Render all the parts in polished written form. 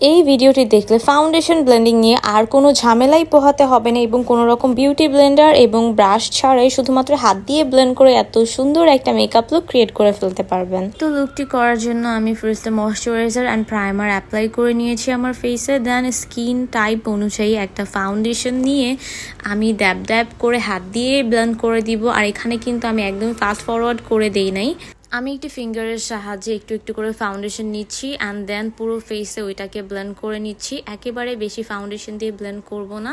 এই ভিডিওটি দেখলে ফাউন্ডেশন ব্লেন্ডিং নিয়ে আর কোনো ঝামেলাই পোহাতে হবে না এবং কোনো রকম বিউটি ব্লেন্ডার এবং ব্রাশ ছাড়াই শুধুমাত্র হাত দিয়ে ব্লেন্ড করে এত সুন্দর একটা মেকআপ লুক ক্রিয়েট করে ফেলতে পারবেন। তো লুকটি করার জন্য আমি ফার্স্টে ময়শ্চারাইজার অ্যান্ড প্রাইমার অ্যাপ্লাই করে নিয়েছি আমার ফেসে। দেন স্কিন টাইপ অনুযায়ী একটা ফাউন্ডেশন নিয়ে আমি ড্যাব ড্যাব করে হাত দিয়ে ব্লেন্ড করে দিব। আর এখানে কিন্তু আমি একদম ফাস্ট ফরওয়ার্ড করে দেই নাই, আমি একটি ফিঙ্গারের সাহায্যে একটু একটু করে ফাউন্ডেশন নিচ্ছি অ্যান্ড দেন পুরো ফেসে ওইটাকে ব্লেন্ড করে নিচ্ছি। একেবারে বেশি ফাউন্ডেশন দিয়ে ব্লেন্ড করব না,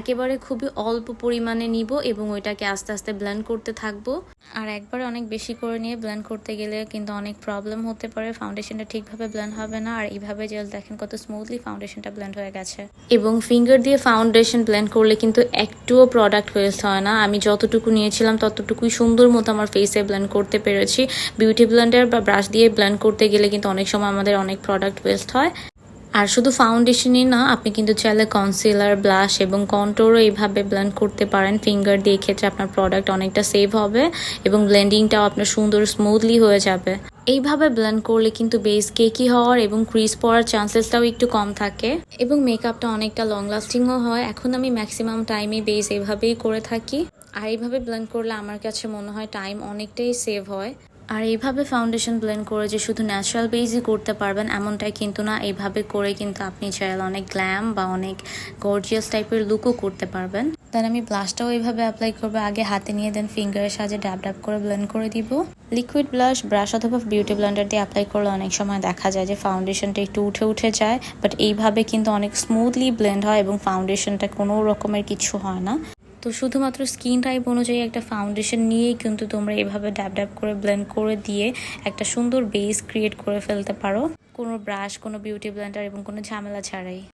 একেবারে খুবই অল্প পরিমাণে নিব এবং ওইটাকে আস্তে আস্তে ব্লেন্ড করতে থাকবো। আর একবারে অনেক বেশি করে নিয়ে ব্লেন্ড করতে গেলে কিন্তু অনেক প্রবলেম হতে পারে, ফাউন্ডেশনটা ঠিকভাবে ব্লেন্ড হবে না। আর এইভাবে জেল দেখেন কত স্মুথলি ফাউন্ডেশনটা ব্লেন্ড হয়ে গেছে। এবং ফিঙ্গার দিয়ে ফাউন্ডেশন ব্লেন্ড করলে কিন্তু একটুও প্রোডাক্ট ওয়েস্ট হয় না। আমি যতটুকু নিয়েছিলাম ততটুকুই সুন্দর মতো আমার ফেসে ব্লেন্ড করতে পেরেছি। বিউটি ব্লেন্ডার বা ব্রাশ দিয়ে ব্লেন্ড করতে গেলে কিন্তু অনেক সময় আমাদের অনেক প্রোডাক্ট ওয়েস্ট হয়। আর শুধু ফাউন্ডেশনই না, আপনি কিন্তু চাইলে কনসিলার, ব্লাশ এবং কন্ট্রোরও এইভাবে ব্লেন্ড করতে পারেন ফিঙ্গার দিয়ে। ক্ষেত্রে আপনার প্রোডাক্ট অনেকটা সেভ হবে এবং ব্লেন্ডিংটাও আপনার সুন্দর স্মুথলি হয়ে যাবে। এইভাবে ব্লেন্ড করলে কিন্তু বেস কেকি হওয়ার এবং ক্রিজ পড়ার চান্সেসটাও একটু কম থাকে এবং মেকআপটা অনেকটা লং লাস্টিংও হয়। এখন আমি ম্যাক্সিমাম টাইমে বেস এইভাবেই করে থাকি। আর এইভাবে ব্লেন্ড করলে আমার কাছে মনে হয় টাইম অনেকটাই সেভ হয়। আর এইভাবে ফাউন্ডেশন ব্লেন্ড করে যে শুধু ন্যাচারাল বেসই করতে পারবেন এমনটাই কিন্তু না, এইভাবে করে কিন্তু আপনি চাইলে অনেক গ্ল্যাম বা অনেক গর্জিয়াস টাইপের লুকও করতে পারবেন। দেন আমি ব্লাশটাও এইভাবে অ্যাপ্লাই করবো, আগে হাতে নিয়ে দেন ফিঙ্গারের সাহায্যে ড্যাব ড্যাব করে ব্লেন্ড করে দিব। লিকুইড ব্লাশ, ব্রাশ অথবা বিউটি ব্লেন্ডার দিয়ে অ্যাপ্লাই করলে অনেক সময় দেখা যায় যে ফাউন্ডেশনটা একটু উঠে উঠে যায়, বাট এইভাবে কিন্তু অনেক স্মুথলি ব্লেন্ড হয় এবং ফাউন্ডেশনটা কোনো রকমের কিছু হয় না। তো শুধুমাত্র স্কিন টাইপ অনুযায়ী একটা ফাউন্ডেশন নিয়েই কিন্তু তোমরা এভাবে ড্যাব ড্যাব করে ব্লেন্ড করে দিয়ে একটা সুন্দর বেস ক্রিয়েট করে ফেলতে পারো, কোনো ব্রাশ, কোনো বিউটি ব্লেন্ডার এবং কোনো ঝামেলা ছাড়াই।